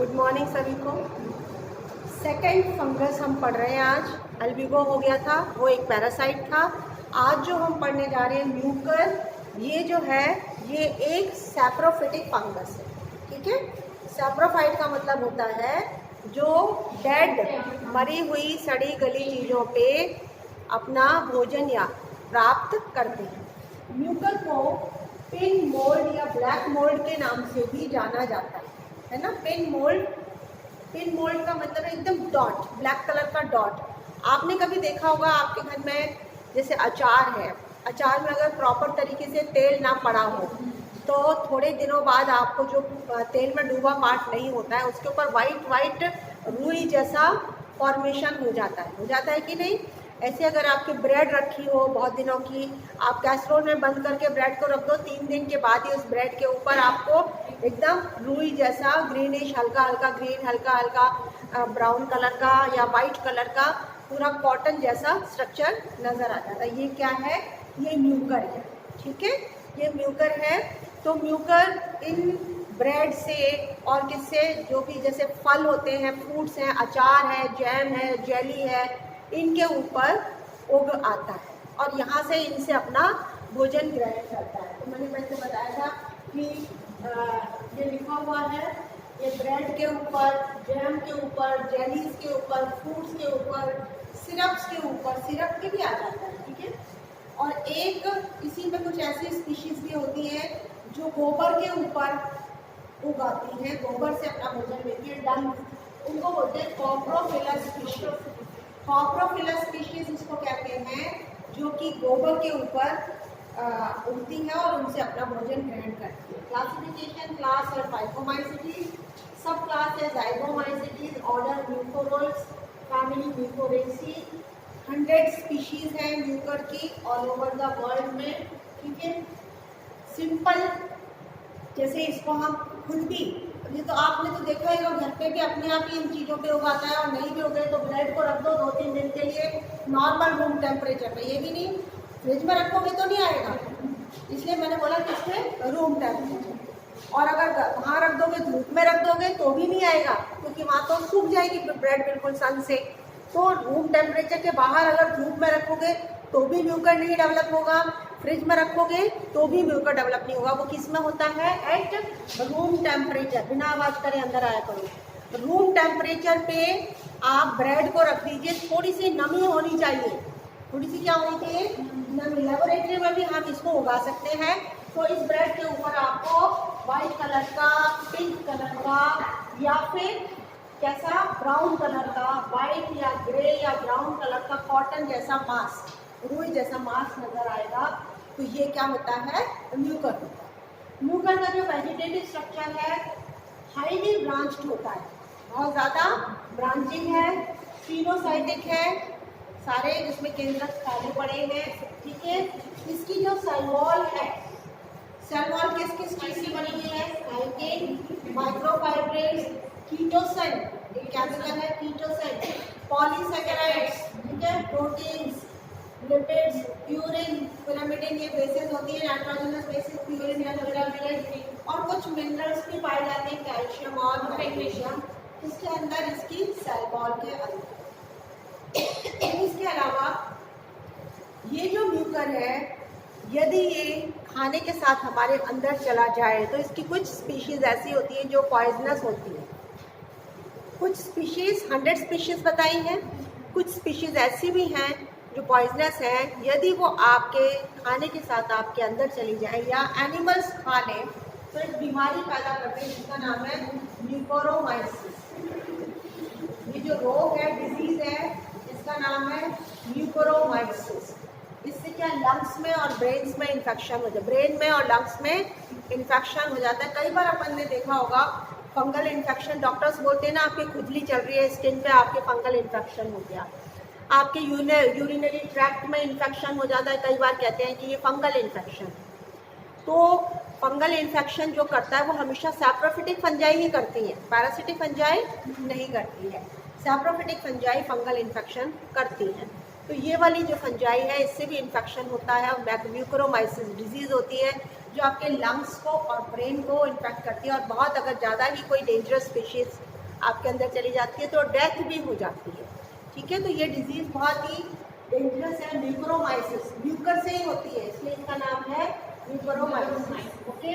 Good morning सभी को। Second fungus हम पढ़ रहे हैं आज। अल्बिगो हो गया था, वो एक पैरासाइट था। आज जो हम पढ़ने जा रहे हैं म्यूकर, ये जो है ये एक सैप्रोफिटिक फंगस है। ठीक है, सैप्रोफाइट का मतलब होता है जो डेड मरी हुई सड़ी गली चीज़ों पे अपना भोजन या प्राप्त करते हैं। म्यूकर को पिन मोल्ड या ब्लैक मोल्ड के नाम से भी जाना जाता है ना। पिन मोल्ड का मतलब है एकदम डॉट, ब्लैक कलर का डॉट। आपने कभी देखा होगा आपके घर में जैसे अचार है, अचार में अगर प्रॉपर तरीके से तेल ना पड़ा हो तो थोड़े दिनों बाद आपको जो तेल में डूबा पार्ट नहीं होता है उसके ऊपर वाइट रुई जैसा फॉर्मेशन हो जाता है कि नहीं। ऐसे अगर आपकी ब्रेड रखी हो बहुत दिनों की, आप कैसरोल में बंद करके ब्रेड को रख दो, 3 दिन के बाद ही उस ब्रेड के ऊपर आपको एकदम रुई जैसा ग्रीनिश, हल्का हल्का ग्रीन, हल्का हल्का ब्राउन कलर का या वाइट कलर का पूरा कॉटन जैसा स्ट्रक्चर नज़र आ जाता है। ये क्या है? ये म्यूकर है। ठीक है, ये म्यूकर है। तो म्यूकर इन ब्रेड से और किससे, जो भी जैसे फल होते हैं, फ्रूट्स हैं, अचार है, जैम है, जेली है, इनके ऊपर उग आता है और यहाँ से इनसे अपना भोजन ग्रहण करता है। तो मैंने वैसे बताया था कि ये लिखा हुआ है, ये ब्रेड के ऊपर, जैम के ऊपर, जेलीज के ऊपर, फ्रूट्स के ऊपर, सिरप्स के ऊपर, सिरप के भी आ जाता है। ठीक है, और एक इसी में कुछ ऐसी स्पीशीज भी होती है जो गोबर के ऊपर उगाती है, गोबर से अपना भोजन लेती है, डंग, उनको बोलते हैं कॉप्रोफिलस स्पीशीज। कॉप्रोफिलस स्पीशीज इसको कहते हैं जो कि गोबर के ऊपर उगती है और उनसे अपना भोजन ग्रहण करती है। क्लासिफिकेशन, क्लास है फाइकोमाइसिटीज, सब क्लास है जाइगोमाइसिटीज, ऑर्डर म्यूकोरोइड्स, फैमिली म्यूकोरेसी। 100 स्पीशीज हैं म्यूकर की ऑल ओवर द वर्ल्ड में। ठीक है, सिंपल जैसे इसको हम खुद भी, ये तो आपने तो देखा है घर पे भी अपने आप ही इन चीज़ों पे उगाता है, और नहीं भी उगे तो ब्रेड को रख दो 2-3 दिन के लिए नॉर्मल रूम टेम्परेचर पे। ये भी नहीं, फ्रिज में रखोगे तो नहीं आएगा, इसलिए मैंने बोला कि इसमें रूम टेम्परेचर। और अगर वहाँ रख दोगे, धूप में रख दोगे तो भी नहीं आएगा, क्योंकि वहाँ तो सूख जाएगी ब्रेड बिल्कुल सन से। तो रूम टेम्परेचर के बाहर अगर धूप में रखोगे तो भी म्यूकर नहीं डेवलप होगा, फ्रिज में रखोगे तो भी म्यूकर डेवलप नहीं होगा। वो किस में होता है? At room temperature. बिना आवाज करे अंदर आया करो। रूम टेम्परेचर पे आप ब्रेड को रख दीजिए, थोड़ी सी नमी होनी चाहिए। थोड़ी सी क्या होनी चाहिए? नमी। लेबोरेटरी में भी हम इसको उगा सकते हैं। तो इस ब्रेड के ऊपर आपको वाइट कलर का, पिंक कलर का या फिर कैसा ब्राउन कलर का, वाइट या ग्रे या ब्राउन कलर का कॉटन जैसा मास्क, रुई जैसा मास्क नजर आएगा। तो ये क्या होता है? म्यूकर होता है। म्यूकर का जो वेजिटेटिव स्ट्रक्चर है हाईली ब्रांच्ड होता है, बहुत ज़्यादा ब्रांचिंग है, फिनोसाइटिक है, सारे जिसमें केंद्रक खाली पड़े हैं। ठीक है, इसकी जो सेल वॉल है, सेल वॉल किस किस चीज़ की बनी हुई है? काइटिन, माइक्रोफाइब्रेट्स, कीटोसन, एक केमिकल है कीटोसन, पॉलीसैकेराइड्स, ठीक है, प्रोटीन्स, लिपिड्स, प्यूरिन, पिरामिडिन, ये बेसिस होती है, नाइट्रोजनस बेसिस, प्यूरिन या पिरामिड, और कुछ मिनरल्स भी पाए जाते हैं, कैल्शियम और मैग्नीशियम इसके अंदर, इसकी सेल वॉल के अंदर। इसके अलावा ये जो म्यूकर है, यदि ये खाने के साथ हमारे अंदर चला जाए तो इसकी कुछ स्पीशीज ऐसी होती है जो पॉइजनस होती है। कुछ स्पीशीज, 100 स्पीशीज बताई हैं, कुछ स्पीशीज ऐसी भी हैं जो पॉइजनस है। यदि वो आपके खाने के साथ आपके अंदर चली जाए या एनिमल्स खा लें तो एक बीमारी पैदा करते हैं जिसका नाम है म्यूकोरोमाइसिस। ये जो रोग है, डिजीज है, इसका नाम है म्यूकोरोमाइसिस। इससे क्या लंग्स में और ब्रेन्स में इन्फेक्शन हो जाता है, ब्रेन में और लंग्स में इन्फेक्शन हो जाता है। कई बार अपन ने देखा होगा फंगल इन्फेक्शन, डॉक्टर्स बोलते हैं ना आपकी खुजली चल रही है स्किन पे, आपके फंगल इन्फेक्शन हो गया। आपके यूरिनरी ट्रैक्ट में इन्फेक्शन हो जाता है, कई बार कहते हैं कि ये फंगल इन्फेक्शन। तो फंगल इन्फेक्शन जो करता है वो हमेशा सैप्रोफिटिक फंजाई ही करती है, पैरासिटिक फंजाई नहीं करती है। सैप्रोफिटिक फंजाई फंगल इन्फेक्शन करती है। तो ये वाली जो फंजाई है इससे भी इन्फेक्शन होता है, और म्यूकोरोमाइसिस डिजीज़ होती है जो आपके लंग्स को और ब्रेन को इन्फेक्ट करती है। और बहुत अगर ज़्यादा ही कोई डेंजरस स्पीशीज़ आपके अंदर चली जाती है तो डेथ भी हो जाती है। ठीक है, तो ये डिजीज़ बहुत ही डेंजरस है। म्यूकोरोमाइसिस म्यूकर से ही होती है, इसलिए इसका नाम है म्यूकोरोमाइसिस। ओके,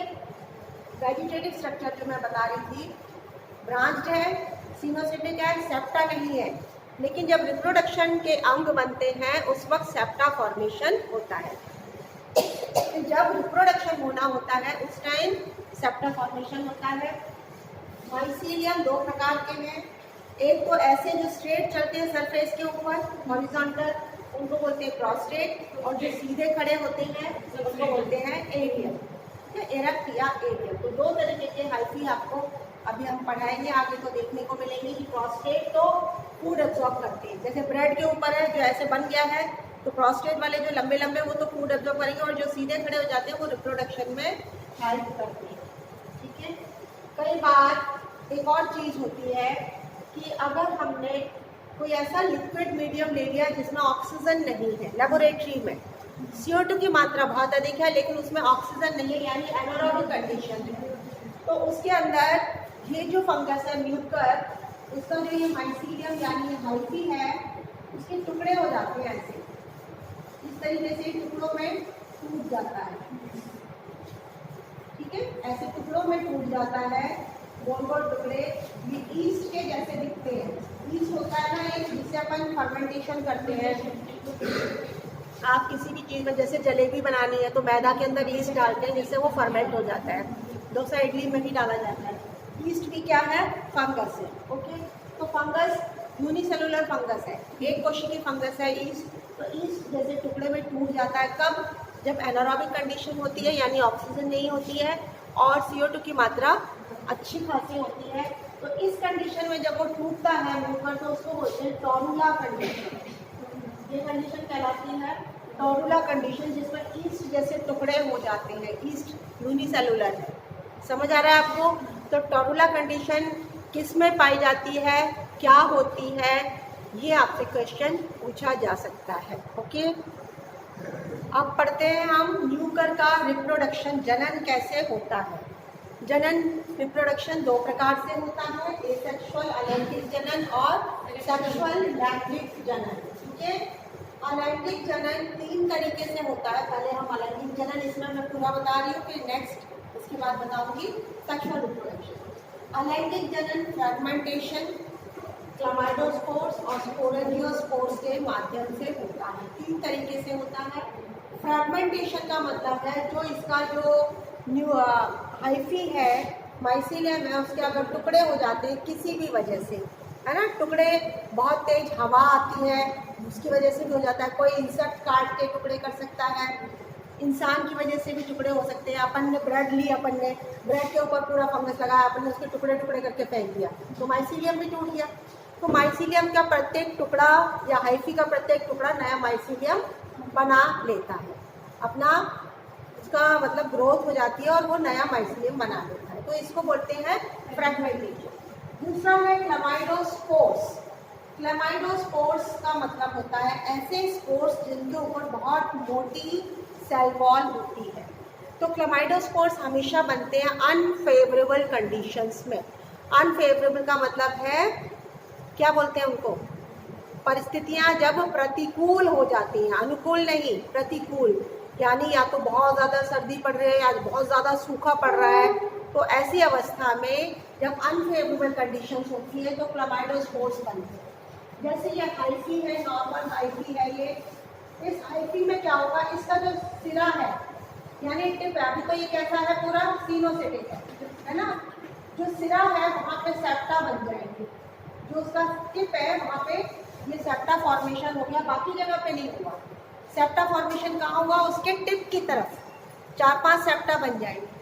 वेजिटेटिव स्ट्रक्चर जो मैं बता रही थी, ब्रांच्ड है, सिनोसिटिक है, सेप्टा नहीं है। लेकिन जब रिप्रोडक्शन के अंग बनते हैं उस वक्त सेप्टा फॉर्मेशन होता है। तो जब रिप्रोडक्शन होना होता है उस टाइम सेप्टा फॉर्मेशन होता है। माइसीलियम दो प्रकार के हैं, एक तो ऐसे जो स्ट्रेट चलते हैं सरफेस के ऊपर हॉरिजॉन्टल, उनको बोलते हैं प्रोस्टेट, और जो सीधे खड़े होते हैं उनको बोलते हैं एरियल, एरक्ट या एरियल। तो दो तरीके के हाइफी आपको अभी हम पढ़ाएंगे आगे, तो देखने को मिलेंगे कि प्रोस्टेट तो फूड एब्जॉर्ब करते हैं, जैसे ब्रेड के ऊपर है जो ऐसे बन गया है, तो प्रोस्टेट वाले जो लंबे लंबे वो तो फूड एब्जॉर्ब करेंगे, और जो सीधे खड़े हो जाते हैं वो रिप्रोडक्शन में हेल्प करते हैं। ठीक है, कई बार एक और चीज़ होती है कि अगर हमने कोई ऐसा लिक्विड मीडियम ले लिया जिसमें ऑक्सीजन नहीं है, लेबोरेटरी में CO2 की मात्रा बहुत अधिक है लेकिन उसमें ऑक्सीजन नहीं है, यानी एनारोबिक कंडीशन है, तो उसके अंदर ये जो फंगस है म्यूकर, उसका जो ये माइसीलियम यानी हाइफी है, उसके टुकड़े हो जाते हैं ऐसे, इस तरीके से टुकड़ों में टूट जाता है। ठीक है, ऐसे टुकड़ों में टूट जाता है, गोल गोल टुकड़े, ये ईस्ट के जैसे दिखते हैं। ईस्ट होता है ना एक, जिससे अपन फर्मेंटेशन करते हैं। आप किसी भी चीज़ में जैसे जलेबी बनानी है तो मैदा के अंदर ईस्ट डालते हैं जिससे वो फर्मेंट हो जाता है, डोसा इडली में भी डाला जाता है। ईस्ट भी क्या है, फंगस है। ओके, तो फंगस यूनिसेलुलर फंगस है, एक कोशिकीय फंगस है ईस्ट। तो ईस्ट जैसे टुकड़े में टूट जाता है कब, जब एनारोबिक कंडीशन होती है यानी ऑक्सीजन नहीं होती है और CO2 की मात्रा अच्छी खासी होती है। तो इस कंडीशन में जब वो टूटता है म्यूकर तो उसको बोलते हैं टोरुला कंडीशन। ये कंडीशन कहलाती है टोरुला कंडीशन, जिसमें ईस्ट जैसे टुकड़े हो जाते हैं। ईस्ट यूनिसेलुलर है, समझ आ रहा है आपको। तो टोरुला कंडीशन किस में पाई जाती है, क्या होती है, ये आपसे क्वेश्चन पूछा जा सकता है। ओके, अब पढ़ते हैं हम म्यूकर का रिप्रोडक्शन, जनन कैसे होता है। जनन रिप्रोडक्शन दो प्रकार से होता है, एसेक्सुअल अलैंगिक जनन और सेक्सुअल लैंगिक जनन। ठीक है, अलैंगिक जनन तीन तरीके से होता है। पहले हम अलैंगिक जनन, इसमें मैं पूरा बता रही हूँ, फिर नेक्स्ट इसके बाद बताऊंगी सेक्सुअल रिप्रोडक्शन। अलैंगिक जनन फ्रैगमेंटेशन, क्लामाइडोस्पोर्स और स्पोरेंजियोस्पोर्स के माध्यम से होता है। तीन तरीके से होता है। फ्रैगमेंटेशन का मतलब है जो इसका जो हाइफी है, माइसीलियम है, उसके अगर टुकड़े हो जाते हैं किसी भी वजह से, है ना, टुकड़े बहुत तेज हवा आती है उसकी वजह से भी हो जाता है। कोई इंसेक्ट काट के टुकड़े कर सकता है, इंसान की वजह से भी टुकड़े हो सकते हैं। अपन ने ब्रेड ली, अपन ने ब्रेड के ऊपर पूरा फंगस लगाया, अपन ने उसके टुकड़े टुकड़े करके फेंक दिया तो माइसीलियम भी टूट गया। तो माइसीलियम का प्रत्येक टुकड़ा या हाइफी का प्रत्येक टुकड़ा नया माइसीलियम बना लेता है, अपना उसका मतलब ग्रोथ हो जाती है और वो नया माइसीलियम बना लेता है, तो इसको बोलते हैं फ्रैगमेंटेशन। दूसरा है क्लामाइडोस्पोर्स। क्लामाइडोस्पोर्स का मतलब होता है ऐसे स्पोर्स जिनके ऊपर बहुत मोटी सेल वॉल होती है। तो क्लामाइडोस्पोर्स हमेशा बनते हैं अनफेवरेबल कंडीशंस में। अनफेवरेबल का मतलब है, क्या बोलते हैं उनको, परिस्थितियां जब प्रतिकूल हो जाती हैं, अनुकूल नहीं, प्रतिकूल, यानी या तो बहुत ज़्यादा सर्दी पड़ रही है या बहुत ज़्यादा सूखा पड़ रहा है। तो ऐसी अवस्था में जब अनफेवरेबल कंडीशंस होती है तो क्लामाइडोस्पोर्स बनते हैं। जैसे ये हाइफी है, नॉर्मल हाइफी है ये, इस हाइफी में क्या होगा, इसका जो सिरा है यानी टिप है, अभी तो ये कैसा है, पूरा सिनोसिटिक है ना, जो सिरा है वहाँ पे सेप्टा बन जाएंगे, जो उसका टिप है वहाँ पे ये सेप्टा फॉर्मेशन हो गया, बाकी जगह पे नहीं हुआ। सेप्टा फॉर्मेशन कहाँ होगा, उसके टिप की तरफ 4-5 सेप्टा बन जाएंगे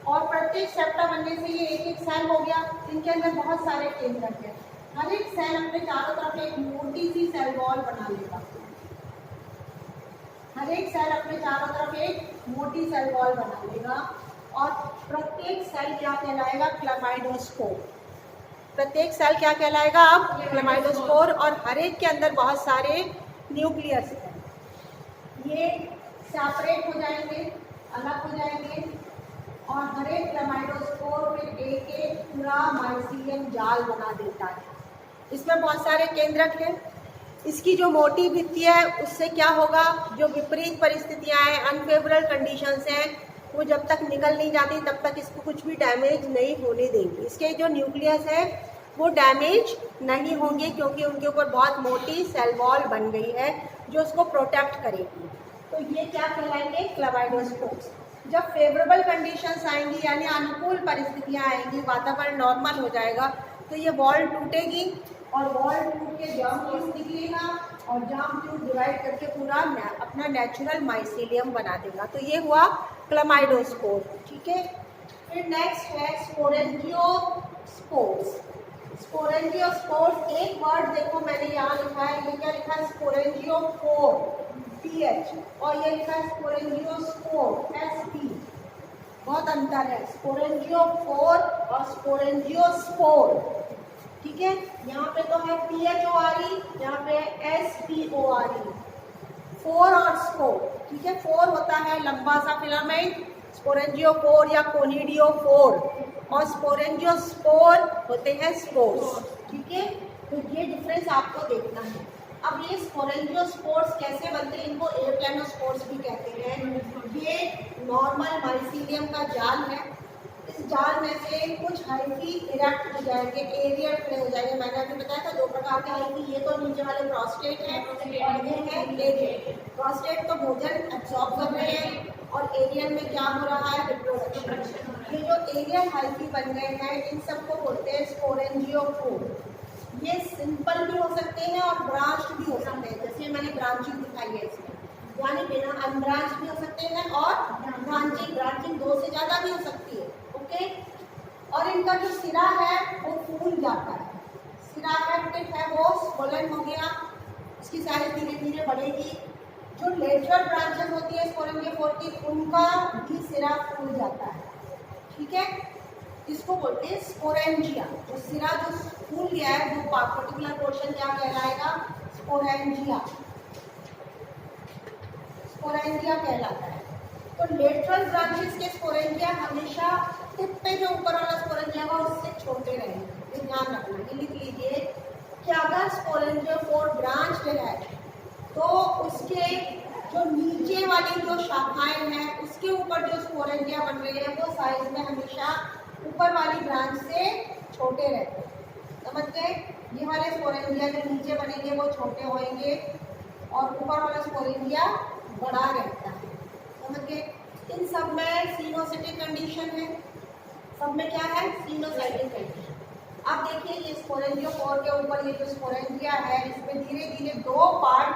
और प्रत्येक सेप्टा बनने से ये एक एक सेल हो गया, इनके अंदर बहुत सारे केंद्रक हैं। हर एक सेल अपने चारों तरफ एक मोटी सी सेल वॉल बना लेगा, हर एक सेल अपने चारों तरफ एक मोटी सेल वॉल बना लेगा और प्रत्येक सेल क्या कहलाएगा, क्लामाइडोस्पोर। प्रत्येक सेल क्या कहलाएगा अब, क्लामाइडोस्पोर, और हर एक के अंदर बहुत सारे न्यूक्लियस हैं। ये सेपरेट हो जाएंगे, अलग हो जाएंगे और हर एक क्लामाइडोस्पोर में एक एक पूरा माइसीलियम जाल बना देता है। इसमें बहुत सारे केंद्रक हैं। इसकी जो मोटी भित्ति है उससे क्या होगा, जो विपरीत परिस्थितियां हैं, अनफेवरेबल कंडीशंस हैं, वो जब तक निकल नहीं जाती तब तक इसको कुछ भी डैमेज नहीं होने देंगी। इसके जो न्यूक्लियस है वो डैमेज नहीं होंगे क्योंकि उनके ऊपर बहुत मोटी सेल वॉल बन गई है जो उसको प्रोटेक्ट करेगी। तो ये क्या कहलाएंगे, क्लेमाइडोस्पोर्स। जब फेवरेबल कंडीशंस आएंगी यानी अनुकूल परिस्थितियां आएंगी, वातावरण नॉर्मल हो जाएगा, तो ये वॉल टूटेगी और वॉल टूट के जर्म ट्यूब निकलेगा और जर्म ट्यूब डिवाइड करके पूरा अपना नेचुरल माइसीलियम बना देगा। तो ये हुआ क्लेमाइडोस्पोर। ठीक है, फिर नेक्स्ट है स्पोरेंजियोस्पोर्स। स्पोरेंजियोस्पोर्स, एक वर्ड देखो मैंने यहाँ लिखा है, ये क्या लिखा है, स्पोरेंजियोफोर PH, और ये लिखा है स्पोरेंजियोस्पोर SP। बहुत अंतर है स्पोरेंजियोफोर और स्पोरेंजियोस्पोर। ठीक है, यहाँ पे तो है PHORE, यहाँ पे SPORE, फोर और स्पोर। ठीक है, फोर होता है लंबा सा फिलामेंट, स्पोरेंजियोफोर या कोनिडियोफोर, और स्पोरेंजियोस्पोर होते हैं स्पोर्स। ठीक है, तो ये डिफरेंस आपको देखना है। अब ये स्पोरेंजियोस्पोर्स कैसे बनते हैं, इनको एप्लानोस्पोर्स भी कहते हैं। ये नॉर्मल माइसीलियम का जाल है। इस जाल में से कुछ हाइफी इरेक्ट हो जाएंगे, एरियल खड़े हो जाएंगे। मैंने अभी बताया था दो प्रकार के हाइफी, ये तो नीचे वाले प्रोस्टेट है और ये है एरियल। प्रोस्टेट तो भोजन एब्जॉर्ब कर रहे हैं और एरियल में क्या हो रहा है, रिप्रोडक्शन। ये जो एरियल हाइफी बन गए हैं इन सबको बोलते हैं स्पोरेंजियोफोर। ये सिंपल भी हो सकते हैं और ब्रांच्ड भी हो सकते हैं, जैसे मैंने ब्रांचिंग दिखाई है इसमें, यानी बिना अनब्रांच भी हो सकते हैं और ब्रांचिंग दो से ज़्यादा भी हो सकती है। ओके, और इनका जो सिरा है वो फूल जाता है, सिरा है टिप है वो स्वोलन हो गया, इसकी साइज धीरे धीरे बढ़ेगी। जो लेटरल ब्रांचेस होती है स्पोरेंजियोफोर की, उनका भी सिरा फूल जाता है। ठीक है, इसको बोलते हैं स्पोरेंजिया। जो सिरा जो फूल गया है वो पर्टिकुलर पोर्शन क्या कहलाएगा, स्पोरेंजिया। स्पोरेंजिया कहलाता है। तो लेटरल ब्रांचेस के स्पोरेंजिया हमेशा टिप पे जो ऊपर वाला स्पोरेंजिया होगा उससे छोटे रहेंगे, ये ध्यान रखना। ये लिख लीजिए कि अगर स्पोरेंजियोफोर ब्रांच है तो उसके जो नीचे वाली जो शाखाएं हैं उसके ऊपर जो स्पोरेंजिया बन रहे हैं वो साइज में हमेशा ऊपर वाली ब्रांच से छोटे रहते हैं। समझ गए, ये वाले स्पोरेंजिया जो नीचे बनेंगे वो छोटे होंगे और ऊपर वाला स्पोरेंजिया बड़ा रहता है। समझ गए, इन सब में सीनोसिटिक कंडीशन है, सब में क्या है, सीनोसाइटिक कंडीशन। अब देखिए ये स्पोरेंजियोफोर के ऊपर ये जो स्पोरेंजिया है इसमें धीरे धीरे दो पार्ट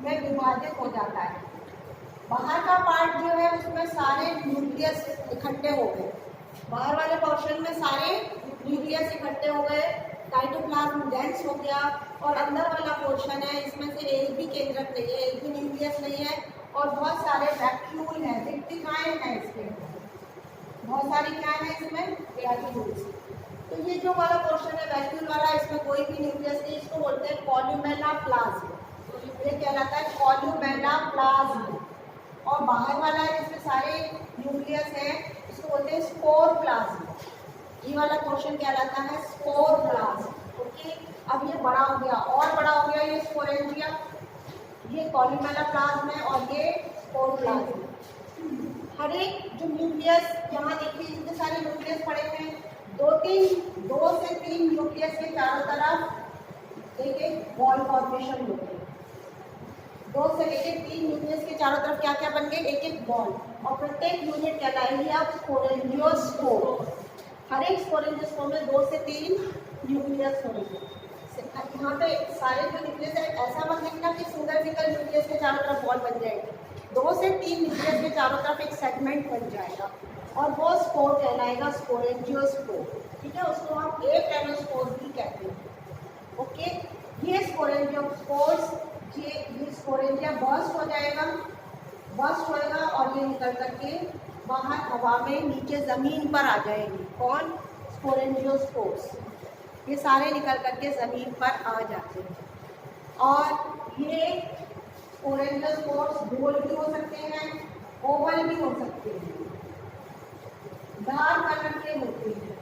में विभाजित हो जाता है। बाहर का पार्ट जो है उसमें सारे न्यूक्लियस इकट्ठे हो गए, बाहर वाले पोर्शन में सारे न्यूक्लियस इकट्ठे हो गए, साइटोप्लाज्म डेंस हो गया, और अंदर वाला पोर्शन है इसमें से एक भी केंद्रक नहीं है, एक भी न्यूक्लियस नहीं है, और बहुत सारे वैक्यूल हैं, रिक्टिफाइड हैं इसके, बहुत सारी क्या है इसमें, वैक्यूल्स। तो ये जो वाला पोर्शन है वैक्यूल वाला, इसमें कोई भी न्यूक्लियस नहीं, इसको बोलते हैं कॉल्यूमेला प्लाज्म। ये कहलाता है कॉल्यूमेला प्लाज्म। और बाहर वाला है जिसमें सारे न्यूक्लियस हैं इसको बोलते हैं स्पोर प्लाज्म। ये वाला पोर्शन कहलाता है स्पोर प्लाज्म। ओके, अब ये बड़ा हो गया और बड़ा हो गया, ये स्पोरेंजिया, ये कॉल्यूमेला प्लाज्म है और ये स्पोर प्लाज्म। हर एक जो न्यूक्लियस यहाँ देखिए इतने सारे न्यूक्लियस पड़े हैं, दो से तीन न्यूक्लियस के चारों तरफ एक एक बॉल फॉर्मेशन होते हैं। दो से लेकर तीन न्यूक्लियस के चारों तरफ क्या क्या बन गए, एक एक बॉल, और प्रत्येक यूनिट कहलाएगी आप स्पोरेंजियोस्पोर। हर एक स्पोरेंजियोस्पोर में दो से तीन न्यूक्लियस होंगे। यहाँ पे सारे जो न्यूक्लियस है ऐसा मत लिखना कि सिंगल न्यूक्लियस के चारों तरफ बॉल बन जाएगी, दो से तीन न्यूक्लियस के चारों तरफ एक सेगमेंट बन जाएगा और वो स्पोर कहलाएगा स्पोरेंजियोस्पोर। ठीक है, उसको हम एप्लानोस्पोर भी कहते हैं। ओके, ये स्पोरेंजियोस्पोर्स, ये स्पोरेंजिया बर्स्ट हो जाएगा, बर्स्ट होएगा और ये निकल करके बाहर हवा में नीचे ज़मीन पर आ जाएगी। कौन, स्पोरेंजियोस्पोर्स, ये सारे निकल करके ज़मीन पर आ जाते हैं। और ये स्पोरेंजियोस्पोर्स गोल भी हो सकते हैं, ओवल भी हो सकते हैं, डार्क कलर के होते हैं।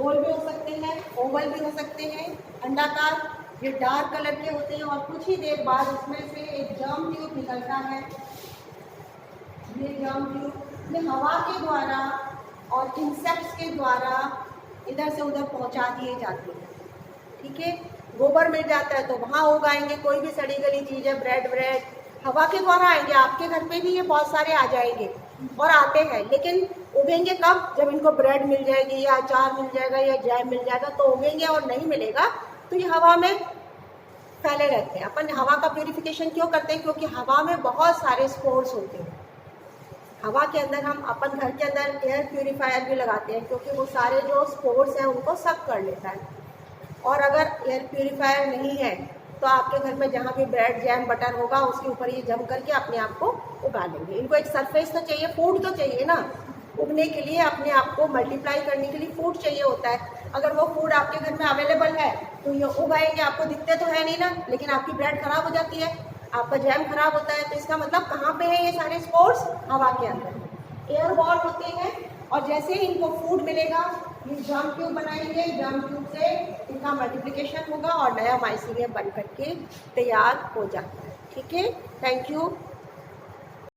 गोल भी हो सकते हैं, ओवल भी हो सकते हैं, अंडाकार, ये डार्क कलर के होते हैं और कुछ ही देर बाद इसमें से एक जर्म ट्यूब निकलता है। ये जर्म ट्यूब ये हवा के द्वारा और इंसेक्ट्स के द्वारा इधर से उधर पहुंचा दिए जाते हैं। ठीक है, गोबर मिल जाता है तो वहाँ उगाएंगे, कोई भी सड़ी गली चीज़ है, ब्रेड हवा के द्वारा आएंगे, आपके घर पे भी ये बहुत सारे आ जाएंगे और आते हैं, लेकिन उगेंगे कब? जब इनको ब्रेड मिल जाएगी या अचार मिल जाएगा या जैम मिल जाएगा तो उगेंगे, और नहीं मिलेगा तो ये हवा में फैले रहते हैं। अपन हवा का प्यूरिफिकेशन क्यों करते हैं? क्योंकि हवा में बहुत सारे स्पोर्स होते हैं। हवा के अंदर हम अपन घर के अंदर एयर प्यूरिफायर भी लगाते हैं क्योंकि वो सारे जो स्पोर्स हैं उनको सक कर लेता है। और अगर एयर प्यूरिफायर नहीं है तो आपके घर में जहाँ भी ब्रेड जैम बटर होगा उसके ऊपर ये जम करके अपने आप को उगा लेंगे। इनको एक सरफेस तो चाहिए, फूड तो चाहिए ना, उगने के लिए, अपने आप को मल्टीप्लाई करने के लिए फूड चाहिए होता है। अगर वो फूड आपके घर में अवेलेबल है तो ये उगाएंगे, आपको दिखते तो है नहीं ना, लेकिन आपकी ब्रेड खराब हो जाती है, आपका जैम खराब होता है, तो इसका मतलब कहाँ पे है ये सारे स्पोर्स? हवा के अंदर एयरबॉर्न होते हैं। और जैसे ही इनको फूड मिलेगा ये जर्म ट्यूब बनाएंगे, जर्म ट्यूब से इनका मल्टीप्लिकेशन होगा और नया माइसीलियम बन करके तैयार हो जाता है। ठीक है, थैंक यू।